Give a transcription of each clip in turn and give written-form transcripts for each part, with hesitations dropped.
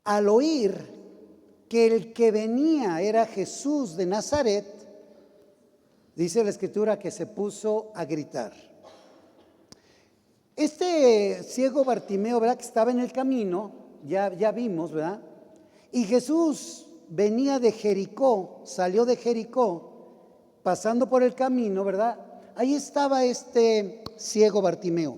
Al oír que el que venía era Jesús de Nazaret, dice la Escritura que se puso a gritar. Este ciego Bartimeo, ¿verdad?, que estaba en el camino, ya vimos, ¿verdad? Y Jesús venía de Jericó, salió de Jericó, pasando por el camino, ¿verdad? Ahí estaba este ciego Bartimeo.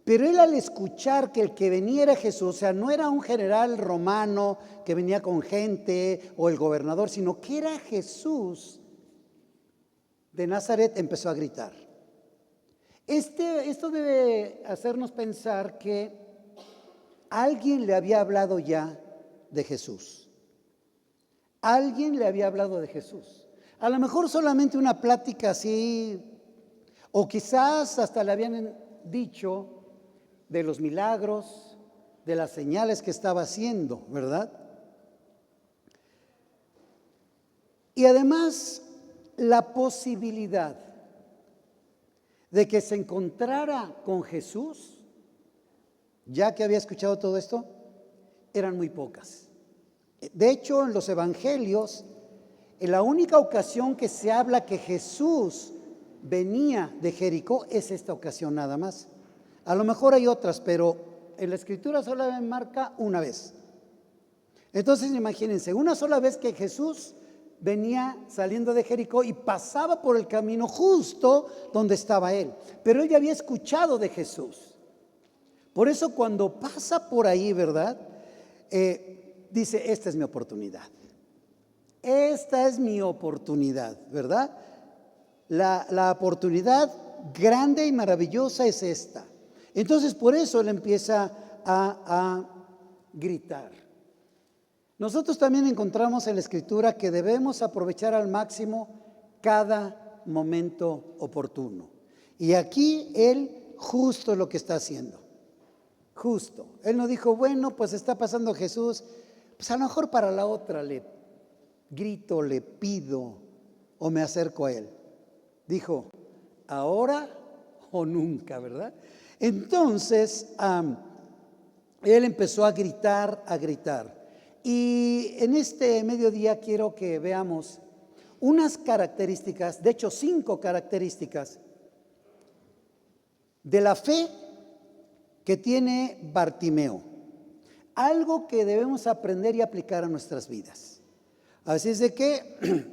Pero él, al escuchar que el que venía era Jesús, o sea, no era un general romano que venía con gente o el gobernador, sino que era Jesús de Nazaret, empezó a gritar. Esto debe hacernos pensar que alguien le había hablado ya de Jesús. Alguien le había hablado de Jesús. A lo mejor solamente una plática así, o quizás hasta le habían dicho de los milagros, de las señales que estaba haciendo, ¿verdad? Y además, la posibilidad de que se encontrara con Jesús, ya que había escuchado todo esto, eran muy pocas. De hecho, en los evangelios, en la única ocasión que se habla que Jesús venía de Jericó es esta ocasión nada más. A lo mejor hay otras, pero en la Escritura solo me marca una vez. Entonces imagínense, una sola vez que Jesús venía saliendo de Jericó y pasaba por el camino justo donde estaba él. Pero él ya había escuchado de Jesús. Por eso cuando pasa por ahí, ¿verdad? Dice, esta es mi oportunidad. Esta es mi oportunidad, ¿verdad? La oportunidad grande y maravillosa es esta. Entonces por eso él empieza a gritar. Nosotros también encontramos en la Escritura que debemos aprovechar al máximo cada momento oportuno. Y aquí él justo lo que está haciendo. Justo. Él no dijo, bueno, pues está pasando Jesús, pues a lo mejor para la otra le grito, le pido o me acerco a él. Dijo, ahora o nunca, ¿verdad? Entonces, él empezó a gritar, a gritar. Y en este mediodía quiero que veamos unas características, de hecho 5 características de la fe que tiene Bartimeo. Algo que debemos aprender y aplicar a nuestras vidas. Así es de que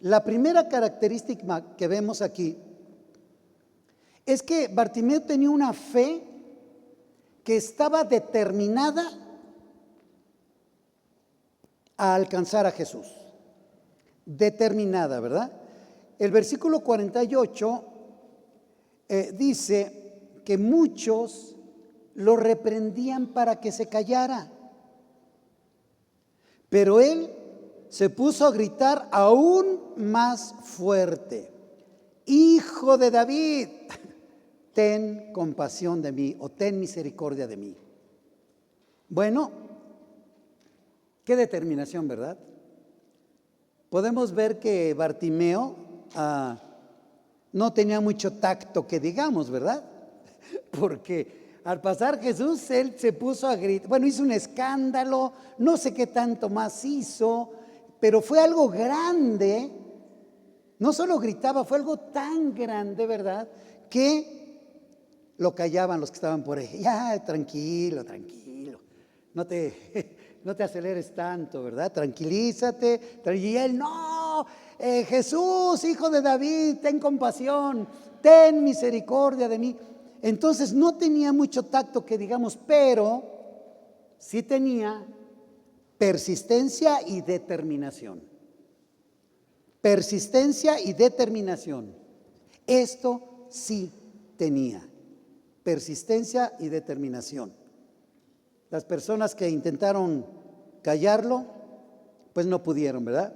la primera característica que vemos aquí es que Bartimeo tenía una fe que estaba determinada a alcanzar a Jesús. Determinada, ¿verdad? El versículo 48 dice que muchos lo reprendían para que se callara. Pero él se puso a gritar aún más fuerte: Hijo de David, ten compasión de mí, o ten misericordia de mí. Bueno, qué determinación, ¿verdad? Podemos ver que Bartimeo no tenía mucho tacto, que digamos, ¿verdad? Porque al pasar Jesús, él se puso a gritar, bueno, hizo un escándalo, no sé qué tanto más hizo, pero fue algo grande. No solo gritaba, fue algo tan grande, ¿verdad?, que lo callaban los que estaban por ahí. Ya, tranquilo, tranquilo, no te aceleres tanto, ¿verdad? Tranquilízate. Y él, no, Jesús, hijo de David, ten compasión, ten misericordia de mí. Entonces no tenía mucho tacto, que digamos, pero sí tenía persistencia y determinación. Persistencia y determinación. Esto sí tenía. Persistencia y determinación. Las personas que intentaron callarlo, pues no pudieron, ¿verdad?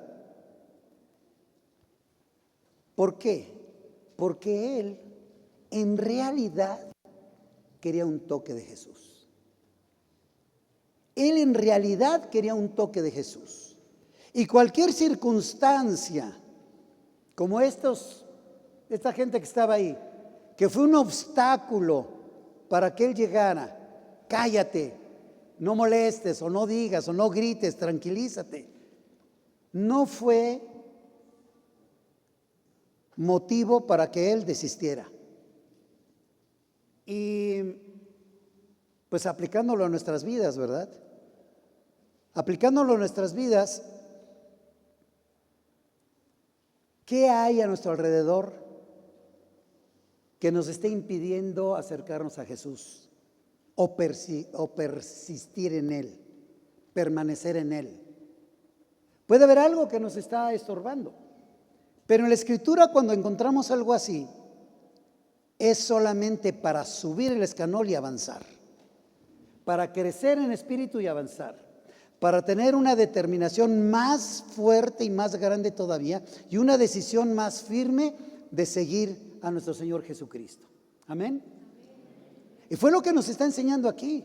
¿Por qué? Porque él en realidad quería un toque de Jesús. Él en realidad quería un toque de Jesús. Y cualquier circunstancia como esta gente que estaba ahí, que fue un obstáculo para que él llegara. Cállate, no molestes, o no digas, o no grites, tranquilízate. No fue motivo para que él desistiera. Y pues aplicándolo a nuestras vidas, ¿verdad? Aplicándolo a nuestras vidas, ¿qué hay a nuestro alrededor que nos esté impidiendo acercarnos a Jesús o persistir en Él, permanecer en Él? Puede haber algo que nos está estorbando, pero en la Escritura, cuando encontramos algo así, es solamente para subir el escalón y avanzar, para crecer en espíritu y avanzar, para tener una determinación más fuerte y más grande todavía, y una decisión más firme de seguir a nuestro Señor Jesucristo. Amén. Y fue lo que nos está enseñando aquí.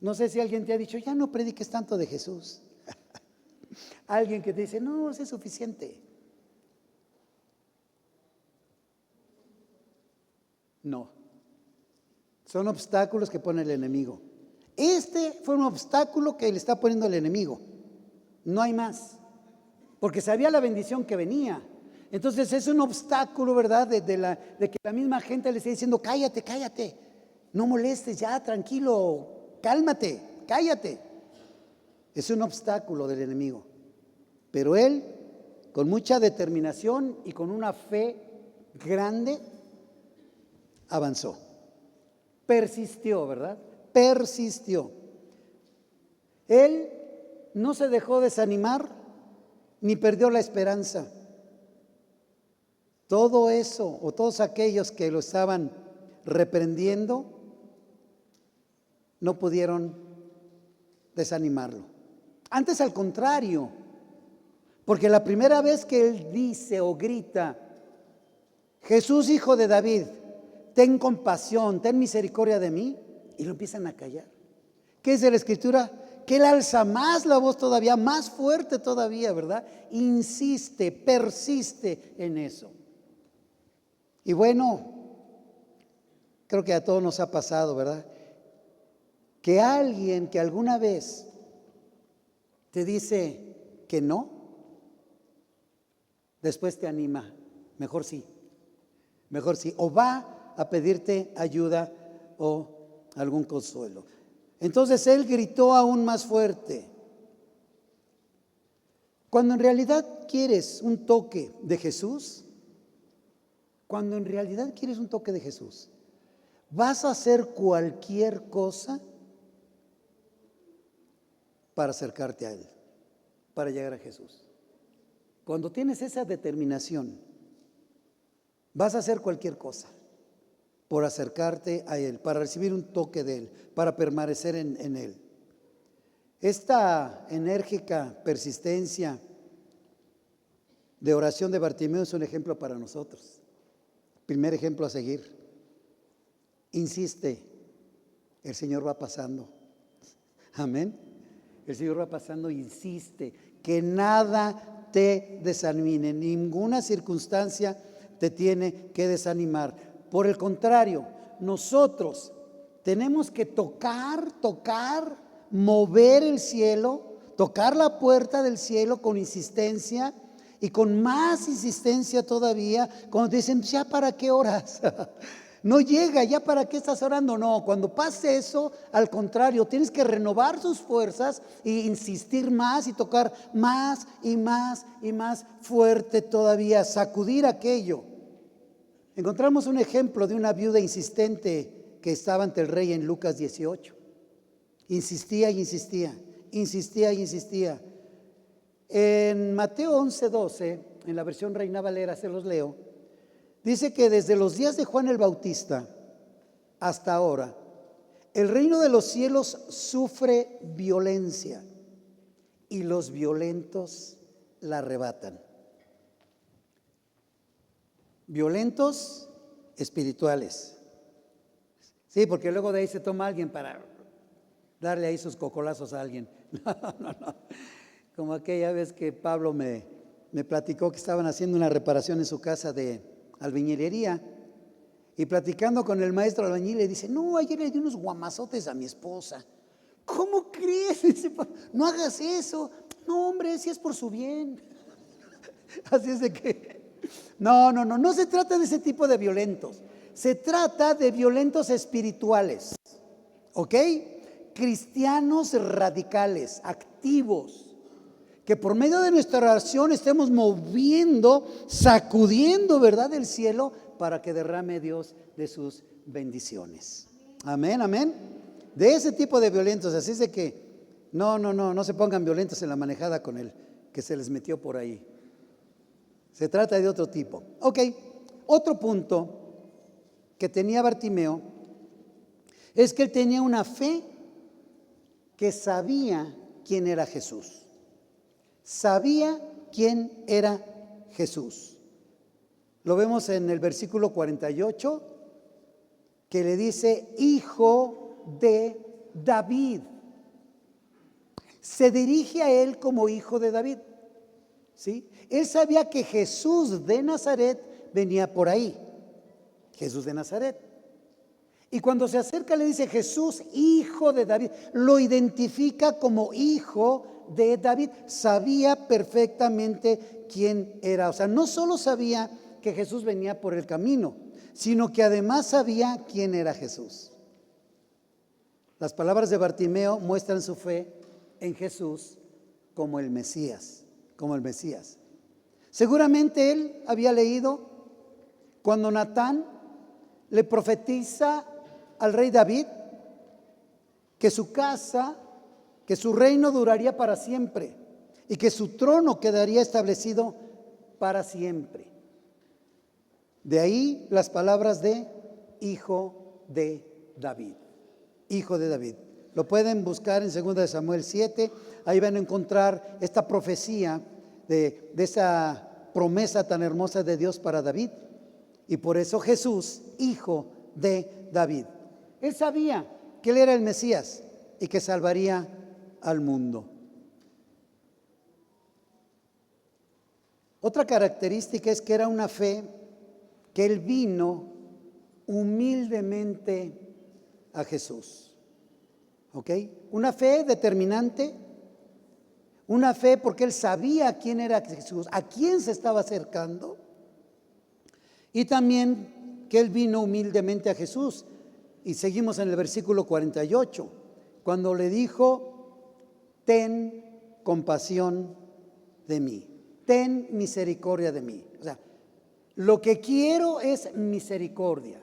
No sé si alguien te ha dicho, ya no prediques tanto de Jesús. Alguien que te dice, no, eso es suficiente. No. Son obstáculos que pone el enemigo. Este fue un obstáculo que le está poniendo el enemigo. No hay más. Porque sabía la bendición que venía. Entonces es un obstáculo, ¿verdad? De que la misma gente le esté diciendo, cállate, cállate. No molestes, ya, tranquilo, cálmate, cállate. Es un obstáculo del enemigo. Pero él, con mucha determinación y con una fe grande, avanzó. Persistió, ¿verdad? Persistió. Él no se dejó desanimar ni perdió la esperanza. Todo eso, o todos aquellos que lo estaban reprendiendo, no pudieron desanimarlo. Antes, al contrario, porque la primera vez que él dice o grita, Jesús, hijo de David, ten compasión, ten misericordia de mí, y lo empiezan a callar. ¿Qué dice la Escritura? Que él alza más la voz todavía, más fuerte todavía, ¿verdad? Insiste, persiste en eso. Y bueno, creo que a todos nos ha pasado, ¿verdad? Que alguien que alguna vez te dice que no, después te anima, mejor sí, o va a pedirte ayuda o algún consuelo. Entonces él gritó aún más fuerte. Cuando en realidad quieres un toque de Jesús, vas a hacer cualquier cosa para acercarte a Él, para llegar a Jesús. Cuando tienes esa determinación, vas a hacer cualquier cosa por acercarte a Él, para recibir un toque de Él, para permanecer en Él. Esta enérgica persistencia de oración de Bartimeo es un ejemplo para nosotros. Primer ejemplo a seguir. Insiste, el Señor va pasando. Amén. El Señor va pasando, insiste, que nada te desanime, ninguna circunstancia te tiene que desanimar. Por el contrario, nosotros tenemos que tocar, mover el cielo, tocar la puerta del cielo con insistencia y con más insistencia todavía. Cuando te dicen, ¿ya para qué oras? No llega, ¿ya para qué estás orando? No, cuando pase eso, al contrario, tienes que renovar tus fuerzas e insistir más y tocar más y más y más fuerte todavía, sacudir aquello. Encontramos un ejemplo de una viuda insistente que estaba ante el rey en Lucas 18. Insistía y insistía, insistía y insistía. En Mateo 11:12, en la versión Reina Valera, se los leo, dice que desde los días de Juan el Bautista hasta ahora, el reino de los cielos sufre violencia y los violentos la arrebatan. Violentos espirituales. Sí, porque luego de ahí se toma alguien para darle ahí sus cocolazos a alguien. No. Como aquella vez que Pablo me me platicó que estaban haciendo una reparación en su casa de albañilería y platicando con el maestro albañil le dice, no, ayer le di unos guamazotes a mi esposa. ¿Cómo crees? Dice, no hagas eso. No, hombre, si es por su bien. Así es de que, no se trata de ese tipo de violentos. Se trata de violentos espirituales, ¿ok? Cristianos radicales, activos, que por medio de nuestra oración estemos moviendo, sacudiendo, ¿verdad?, del cielo para que derrame Dios de sus bendiciones. Amén, amén. De ese tipo de violentos, así es de que no se pongan violentos en la manejada con el que se les metió por ahí. Se trata de otro tipo. Ok, otro punto que tenía Bartimeo es que él tenía una fe que sabía quién era Jesús. Sabía quién era Jesús. Lo vemos en el versículo 48, que le dice, hijo de David. Se dirige a él como hijo de David, ¿sí? Él sabía que Jesús de Nazaret venía por ahí. Jesús de Nazaret. Y cuando se acerca le dice Jesús, hijo de David. Lo identifica como hijo de David. Sabía perfectamente quién era. O sea, no solo sabía que Jesús venía por el camino, sino que además sabía quién era Jesús. Las palabras de Bartimeo muestran su fe en Jesús como el Mesías, como el Mesías. Seguramente él había leído cuando Natán le profetiza al rey David que su casa, que su reino duraría para siempre y que su trono quedaría establecido para siempre. De ahí las palabras de hijo de David, hijo de David. Lo pueden buscar en 2 Samuel 7, ahí van a encontrar esta profecía de esa promesa tan hermosa de Dios para David. Y por eso Jesús, hijo de David. Él sabía que él era el Mesías y que salvaría al mundo. Otra característica es que era una fe que él vino humildemente a Jesús. ¿Ok? Una fe determinante, una fe porque él sabía quién era Jesús, a quién se estaba acercando. Y también que él vino humildemente a Jesús. Y seguimos en el versículo 48, cuando le dijo, ten compasión de mí, ten misericordia de mí. O sea, lo que quiero es misericordia,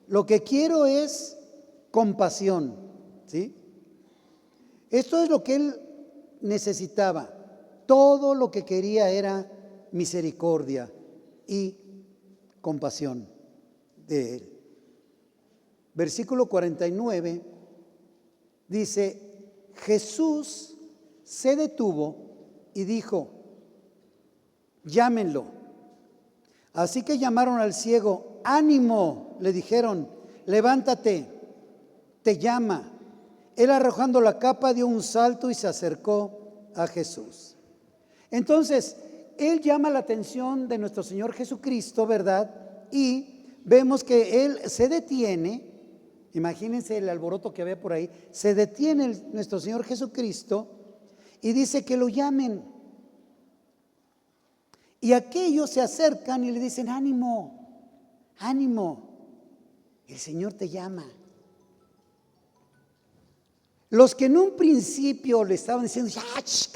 lo que quiero es compasión, ¿sí? Esto es lo que él necesitaba. Todo lo que quería era misericordia y compasión de él. Versículo 49 dice, Jesús se detuvo y dijo, llámenlo. Así que llamaron al ciego, ánimo, le dijeron, levántate, te llama. Él, arrojando la capa, dio un salto y se acercó a Jesús. Entonces, él llama la atención de nuestro Señor Jesucristo, ¿verdad? Y vemos que él se detiene. Imagínense el alboroto que había por ahí. Se detiene nuestro Señor Jesucristo y dice que lo llamen. Y aquellos se acercan y le dicen, ánimo, ánimo, el Señor te llama. Los que en un principio le estaban diciendo, ya,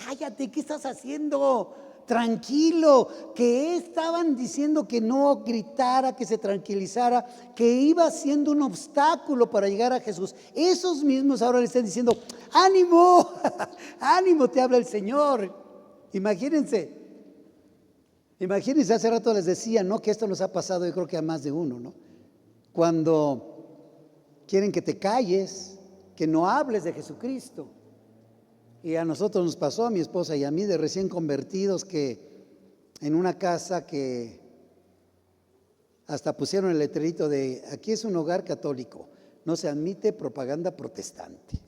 cállate, ¿qué estás haciendo? Tranquilo, que estaban diciendo que no gritara, que se tranquilizara, que iba siendo un obstáculo para llegar a Jesús. Esos mismos ahora le están diciendo, ánimo, ánimo, te habla el Señor. Imagínense, hace rato les decía, ¿no? Que esto nos ha pasado, yo creo que a más de uno, ¿no? Cuando quieren que te calles, que no hables de Jesucristo. Y a nosotros nos pasó, a mi esposa y a mí, de recién convertidos, que en una casa que hasta pusieron el letrerito de, aquí es un hogar católico, no se admite propaganda protestante.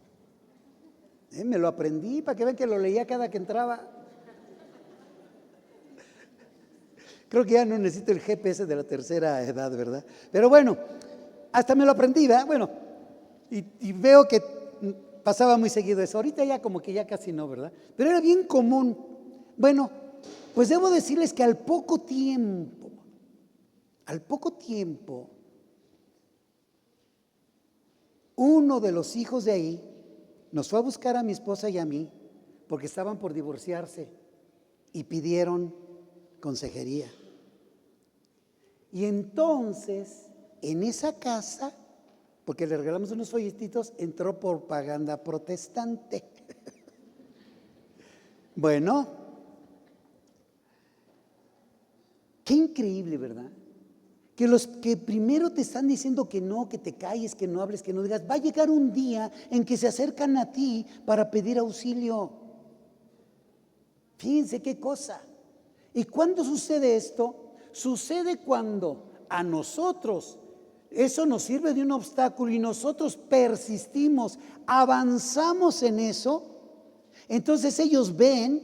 Me lo aprendí para que vean que lo leía cada que entraba. Creo que ya no necesito el GPS de la tercera edad, ¿verdad? Pero bueno, hasta me lo aprendí, ¿verdad? Bueno, y veo que pasaba muy seguido eso. Ahorita ya como que ya casi no, ¿verdad? Pero era bien común. Bueno, pues debo decirles que al poco tiempo, uno de los hijos de ahí nos fue a buscar a mi esposa y a mí porque estaban por divorciarse y pidieron consejería. Y entonces, en esa casa, porque le regalamos unos folletitos, entró propaganda protestante. Bueno, qué increíble, ¿verdad? Que los que primero te están diciendo que no, que te calles, que no hables, que no digas, va a llegar un día en que se acercan a ti para pedir auxilio. Fíjense qué cosa. ¿Y cuándo sucede esto? Sucede cuando a nosotros eso nos sirve de un obstáculo y nosotros persistimos, avanzamos en eso. Entonces ellos ven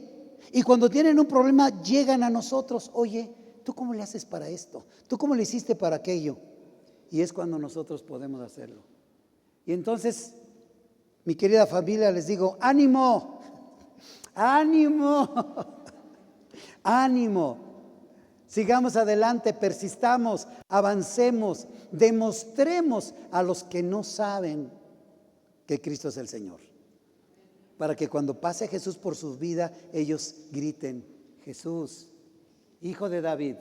y cuando tienen un problema llegan a nosotros. Oye, ¿tú cómo le haces para esto? ¿Tú cómo le hiciste para aquello? Y es cuando nosotros podemos hacerlo. Y entonces, mi querida familia, les digo, ánimo, ánimo, ánimo. Sigamos adelante, persistamos, avancemos, demostremos a los que no saben que Cristo es el Señor. Para que cuando pase Jesús por su vida, ellos griten, Jesús, Hijo de David,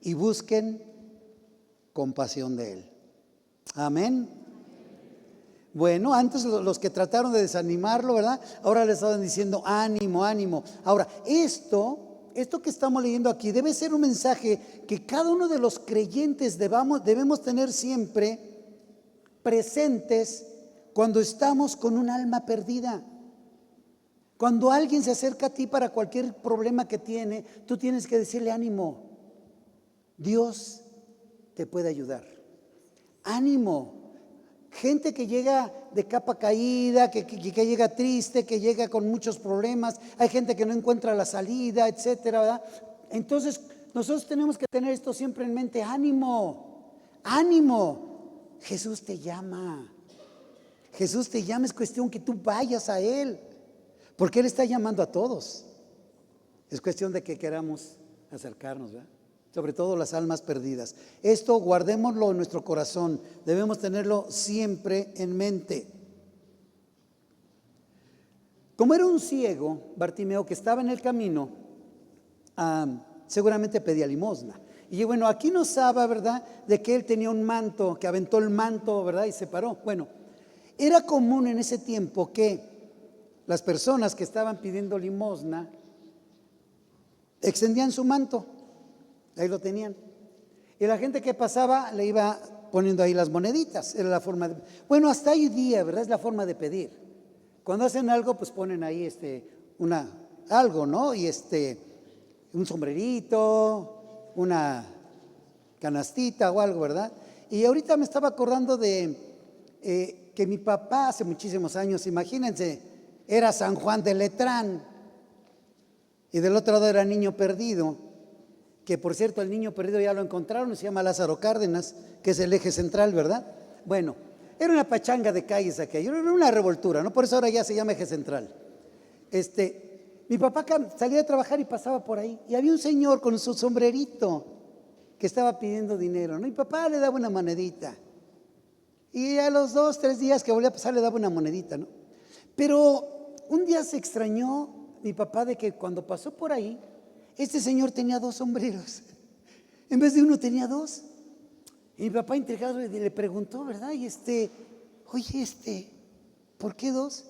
y busquen compasión de Él. Amén. Bueno, antes los que trataron de desanimarlo, ¿verdad? Ahora le estaban diciendo ánimo, ánimo. Ahora, esto que estamos leyendo aquí debe ser un mensaje que cada uno de los creyentes debemos tener siempre presentes cuando estamos con un alma perdida. Cuando alguien se acerca a ti para cualquier problema que tiene, tú tienes que decirle ánimo. Dios te puede ayudar. Ánimo. Gente que llega de capa caída, que llega triste, que llega con muchos problemas. Hay gente que no encuentra la salida, etcétera, ¿verdad? Entonces, nosotros tenemos que tener esto siempre en mente. Ánimo, ánimo. Jesús te llama. Jesús te llama, es cuestión que tú vayas a Él. Porque Él está llamando a todos. Es cuestión de que queramos acercarnos, ¿verdad? Sobre todo las almas perdidas. Esto guardémoslo en nuestro corazón. Debemos tenerlo siempre en mente. Como era un ciego, Bartimeo, que estaba en el camino, seguramente pedía limosna. Y bueno, aquí nos habla, ¿verdad?, de que él tenía un manto, que aventó el manto, ¿verdad?, y se paró. Bueno, era común en ese tiempo que las personas que estaban pidiendo limosna extendían su manto. Ahí lo tenían. Y la gente que pasaba le iba poniendo ahí las moneditas. Era la forma de, bueno, hasta hoy día, ¿verdad? Es la forma de pedir. Cuando hacen algo, pues ponen ahí algo, ¿no? Y un sombrerito, una canastita o algo, ¿verdad? Y ahorita me estaba acordando de que mi papá hace muchísimos años, imagínense, era San Juan de Letrán y del otro lado era Niño Perdido. Que por cierto, el niño perdido ya lo encontraron, se llama Lázaro Cárdenas, que es el eje central, ¿verdad? Bueno, era una pachanga de calles aquello, era una revoltura, ¿no? Por eso ahora ya se llama eje central. Mi papá salía a trabajar y pasaba por ahí, y había un señor con su sombrerito que estaba pidiendo dinero, ¿no? Mi papá le daba una monedita, y a los 2, 3 días que volvía a pasar le daba una monedita, ¿no? Pero un día se extrañó mi papá de que cuando pasó por ahí, este señor tenía 2 sombreros. En vez de uno tenía 2. Y mi papá intrigado le preguntó, ¿verdad? Y oye, ¿por qué 2?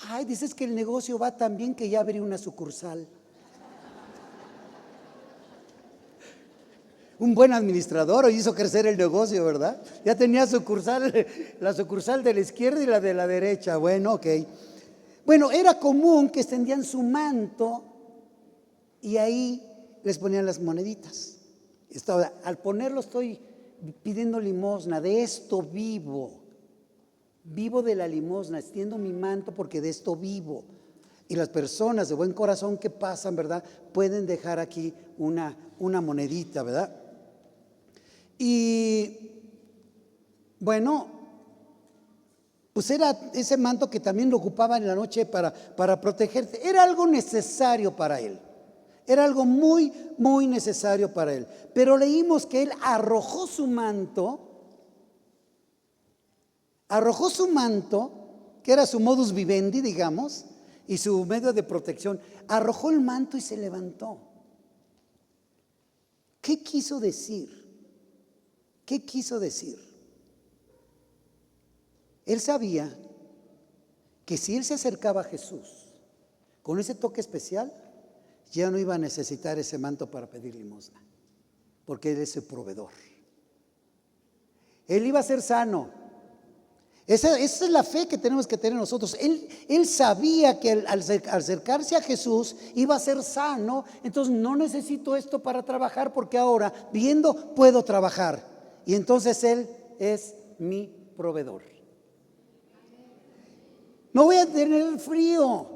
Ay, dices que el negocio va tan bien que ya abrí una sucursal. Un buen administrador hizo crecer el negocio, ¿verdad? Ya tenía sucursal, la sucursal de la izquierda y la de la derecha. Bueno, ok. Bueno, era común que extendían su manto y ahí les ponían las moneditas. Al ponerlo estoy pidiendo limosna, de esto vivo de la limosna, extiendo mi manto porque de esto vivo. Y las personas de buen corazón que pasan, ¿verdad?, pueden dejar aquí una monedita, ¿verdad? Y bueno, pues era ese manto que también lo ocupaba en la noche para protegerse. Era algo necesario para él. Era algo muy, muy necesario para él. Pero leímos que él arrojó su manto, que era su modus vivendi, digamos, y su medio de protección. Arrojó el manto y se levantó. ¿Qué quiso decir? ¿Qué quiso decir? Él sabía que si él se acercaba a Jesús con ese toque especial, ya no iba a necesitar ese manto para pedir limosna, porque él es el proveedor. Él iba a ser sano. Esa es la fe que tenemos que tener nosotros. Él sabía que al acercarse a Jesús iba a ser sano. Entonces no necesito esto para trabajar, porque ahora viendo puedo trabajar. Y entonces Él es mi proveedor. No voy a tener frío,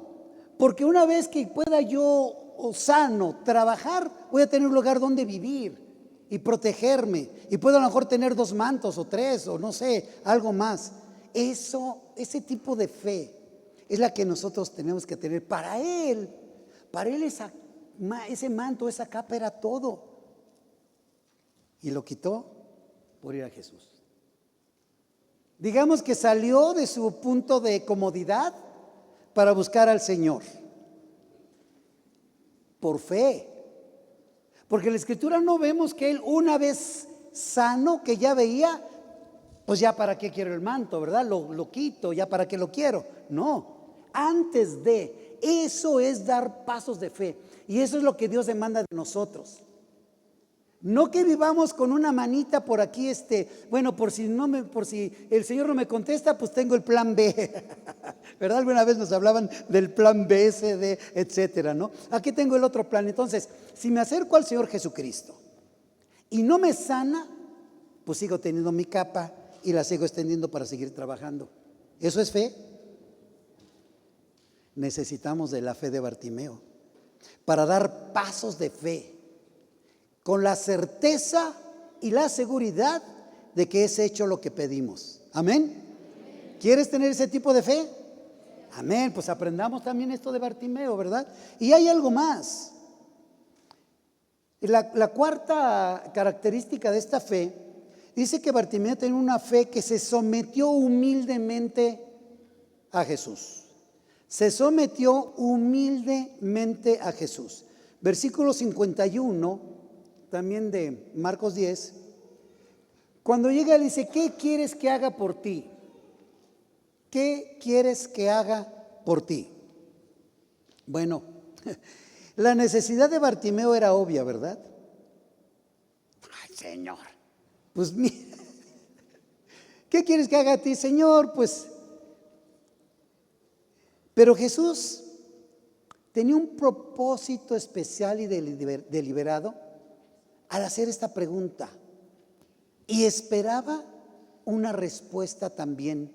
porque una vez que pueda yo sano trabajar, voy a tener un lugar donde vivir y protegerme. Y puedo a lo mejor tener 2 mantos o 3 o no sé, algo más. Ese tipo de fe es la que nosotros tenemos que tener. Para él ese manto, esa capa era todo. Y lo quitó por ir a Jesús. Digamos que salió de su punto de comodidad para buscar al Señor. Por fe. Porque en la Escritura no vemos que él, una vez sano, que ya veía, pues ya para qué quiero el manto, ¿verdad? Lo quito, ya para qué lo quiero. No, antes de, eso es dar pasos de fe. Y eso es lo que Dios demanda de nosotros. No que vivamos con una manita por aquí, bueno, por si el Señor no me contesta, pues tengo el plan B. ¿Verdad? Alguna vez nos hablaban del plan B, CD, etcétera, ¿no? Aquí tengo el otro plan. Entonces, si me acerco al Señor Jesucristo y no me sana, pues sigo teniendo mi capa y la sigo extendiendo para seguir trabajando. ¿Eso es fe? Necesitamos de la fe de Bartimeo para dar pasos de fe, con la certeza y la seguridad de que es hecho lo que pedimos. Amén. ¿Quieres tener ese tipo de fe? Amén. Pues aprendamos también esto de Bartimeo, ¿verdad? Y hay algo más. La cuarta característica de esta fe dice que Bartimeo tenía una fe que se sometió humildemente a Jesús. Se sometió humildemente a Jesús. Versículo 51, también de Marcos 10. Cuando llega, le dice: ¿qué quieres que haga por ti? ¿Qué quieres que haga por ti? Bueno, la necesidad de Bartimeo era obvia, ¿verdad? Ay, Señor, pues ¿qué quieres que haga a ti, Señor? Pues, pero Jesús tenía un propósito especial y deliberado al hacer esta pregunta, y esperaba una respuesta también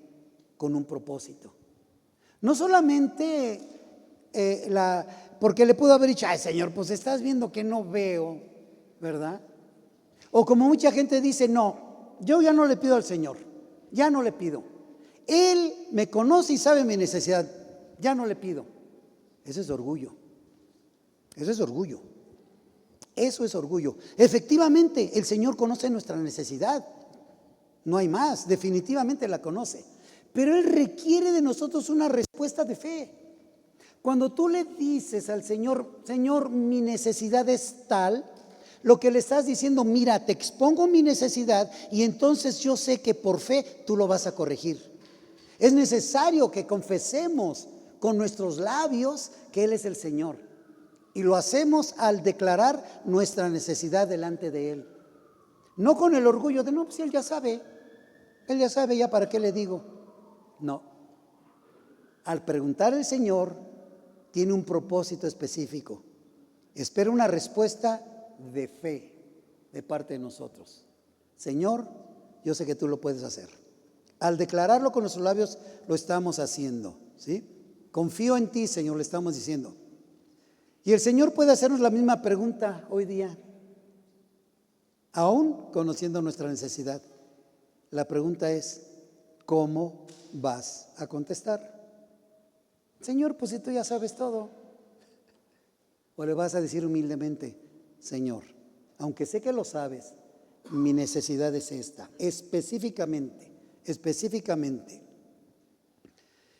con un propósito. No solamente porque le pudo haber dicho: ay, Señor, pues estás viendo que no veo, ¿verdad? O como mucha gente dice: no, yo ya no le pido al Señor, ya no le pido. Él me conoce y sabe mi necesidad, ya no le pido. Eso es orgullo. Eso es orgullo. Eso es orgullo. Efectivamente, el Señor conoce nuestra necesidad. No hay más, definitivamente la conoce. Pero Él requiere de nosotros una respuesta de fe. Cuando tú le dices al Señor: Señor, mi necesidad es tal, lo que le estás diciendo: mira, te expongo mi necesidad y entonces yo sé que por fe tú lo vas a corregir. Es necesario que confesemos con nuestros labios que Él es el Señor. Y lo hacemos al declarar nuestra necesidad delante de Él. No con el orgullo de: no, pues Él ya sabe, ya para qué le digo. No. Al preguntar al Señor, tiene un propósito específico. Espera una respuesta de fe de parte de nosotros. Señor, yo sé que tú lo puedes hacer. Al declararlo con nuestros labios, lo estamos haciendo, ¿sí? Confío en ti, Señor, le estamos diciendo. Y el Señor puede hacernos la misma pregunta hoy día, aún conociendo nuestra necesidad. La pregunta es, ¿cómo vas a contestar? Señor, pues si tú ya sabes todo. O le vas a decir humildemente, Señor, aunque sé que lo sabes, mi necesidad es esta, específicamente.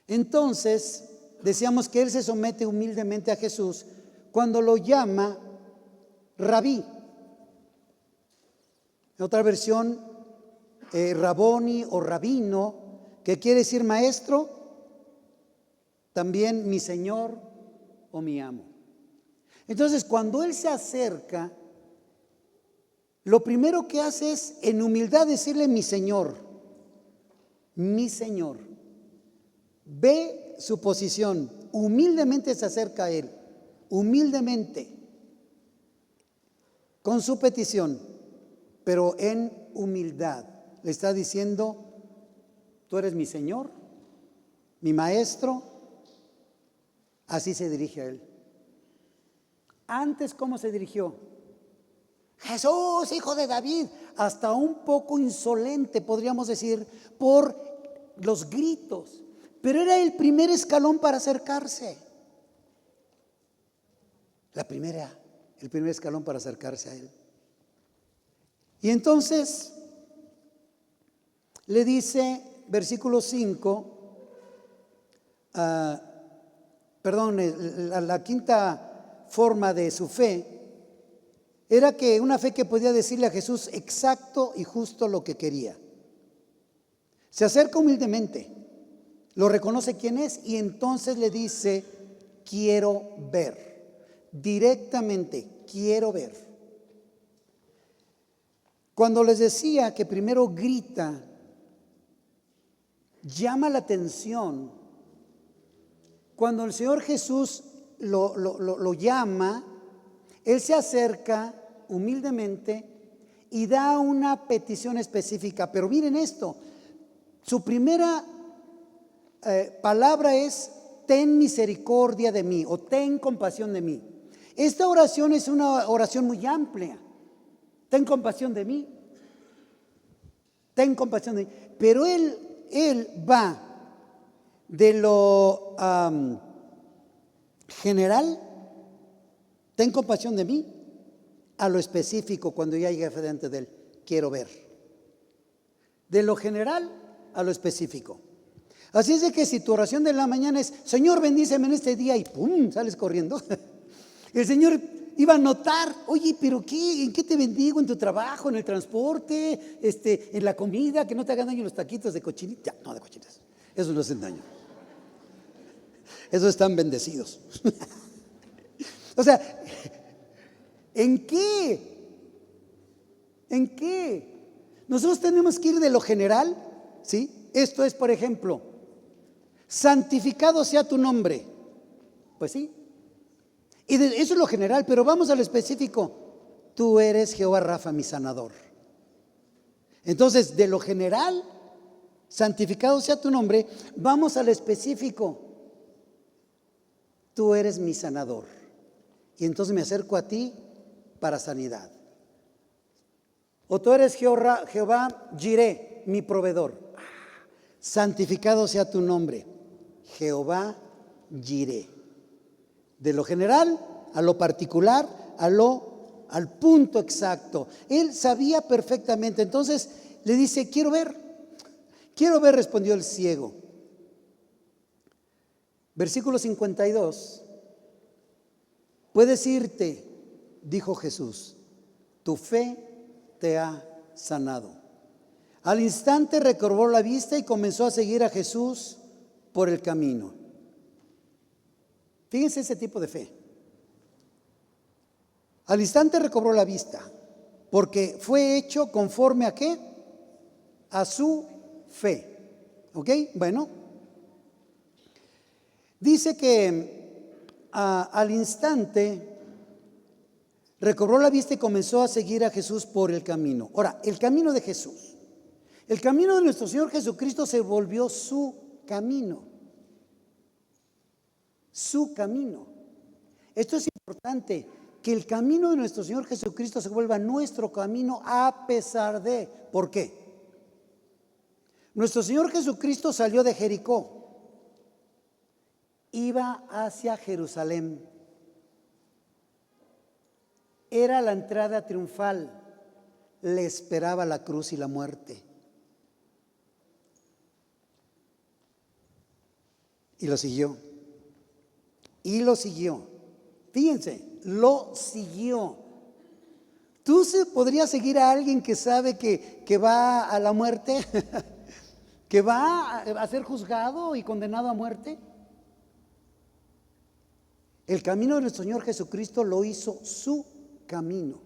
Entonces, decíamos que él se somete humildemente a Jesús cuando lo llama Rabí. En otra versión, Raboni o Rabino, que quiere decir maestro, también mi Señor o mi amo. Entonces, cuando él se acerca, lo primero que hace es en humildad decirle mi Señor, mi Señor. Ve su posición, humildemente se acerca a él, humildemente, con su petición, pero en humildad. Le está diciendo, tú eres mi Señor, mi Maestro. Así se dirige a él. Antes, ¿cómo se dirigió? Jesús, hijo de David, hasta un poco insolente, podríamos decir, por los gritos. Pero era el primer escalón para acercarse. El primer escalón para acercarse a él. Y entonces le dice, versículo 5, la quinta forma de su fe era que una fe que podía decirle a Jesús exacto y justo lo que quería. Se acerca humildemente, lo reconoce quién es y entonces le dice, quiero ver, directamente, quiero ver. Cuando les decía que primero grita, llama la atención. Cuando el Señor Jesús lo llama, Él se acerca humildemente y da una petición específica. Pero miren esto, su primera palabra es, ten misericordia de mí o ten compasión de mí. Esta oración es una oración muy amplia. Ten compasión de mí. Ten compasión de mí. Pero él va de lo general, ten compasión de mí, a lo específico cuando ya llegué delante de él, quiero ver. De lo general a lo específico. Así es de que si tu oración de la mañana es, Señor, bendíceme en este día, y ¡pum!, sales corriendo. El Señor iba a notar, oye, pero ¿qué? ¿En qué te bendigo? ¿En tu trabajo? ¿En el transporte? ¿En la comida? Que no te hagan daño los taquitos de cochinita. No, de cochinitas. Esos no hacen daño. Esos están bendecidos. O sea, ¿en qué? ¿En qué? Nosotros tenemos que ir de lo general, ¿sí? Esto es, por ejemplo, santificado sea tu nombre. Pues sí. Y eso es lo general, pero vamos a lo específico. Tú eres Jehová Rafa, mi sanador. Entonces, de lo general, santificado sea tu nombre, vamos al específico. Tú eres mi sanador. Y entonces me acerco a ti para sanidad. O tú eres Jehová Jireh, mi proveedor. Santificado sea tu nombre, Jehová Jireh. De lo general a lo particular, al punto exacto. Él sabía perfectamente. Entonces le dice, quiero ver, respondió el ciego. Versículo 52. Puedes irte, dijo Jesús, tu fe te ha sanado. Al instante recobró la vista y comenzó a seguir a Jesús por el camino. Fíjense ese tipo de fe. Al instante recobró la vista, porque fue hecho conforme a ¿qué? A su fe. ¿Ok? Bueno. Dice que al instante recobró la vista y comenzó a seguir a Jesús por el camino. Ahora, el camino de Jesús. El camino de nuestro Señor Jesucristo se volvió su camino. su camino. Esto es importante, que el camino de nuestro Señor Jesucristo se vuelva nuestro camino a pesar de. ¿Por qué? Nuestro Señor Jesucristo salió de Jericó, iba hacia Jerusalén. Era la entrada triunfal, le esperaba la cruz y la muerte. Y lo siguió. Y lo siguió. Fíjense, lo siguió. ¿Tú podrías seguir a alguien que sabe que va a la muerte? ¿Que va a ser juzgado y condenado a muerte? El camino de nuestro Señor Jesucristo lo hizo su camino.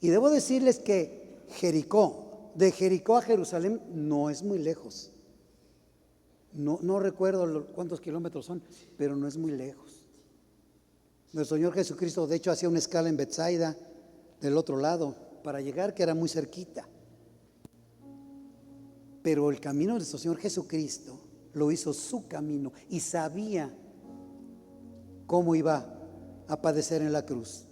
Y debo decirles que Jericó, de Jericó a Jerusalén, no es muy lejos. No recuerdo cuántos kilómetros son, pero no es muy lejos. Nuestro Señor Jesucristo, de hecho, hacía una escala en Betsaida, del otro lado, para llegar, que era muy cerquita. Pero el camino de nuestro Señor Jesucristo lo hizo su camino y sabía cómo iba a padecer en la cruz.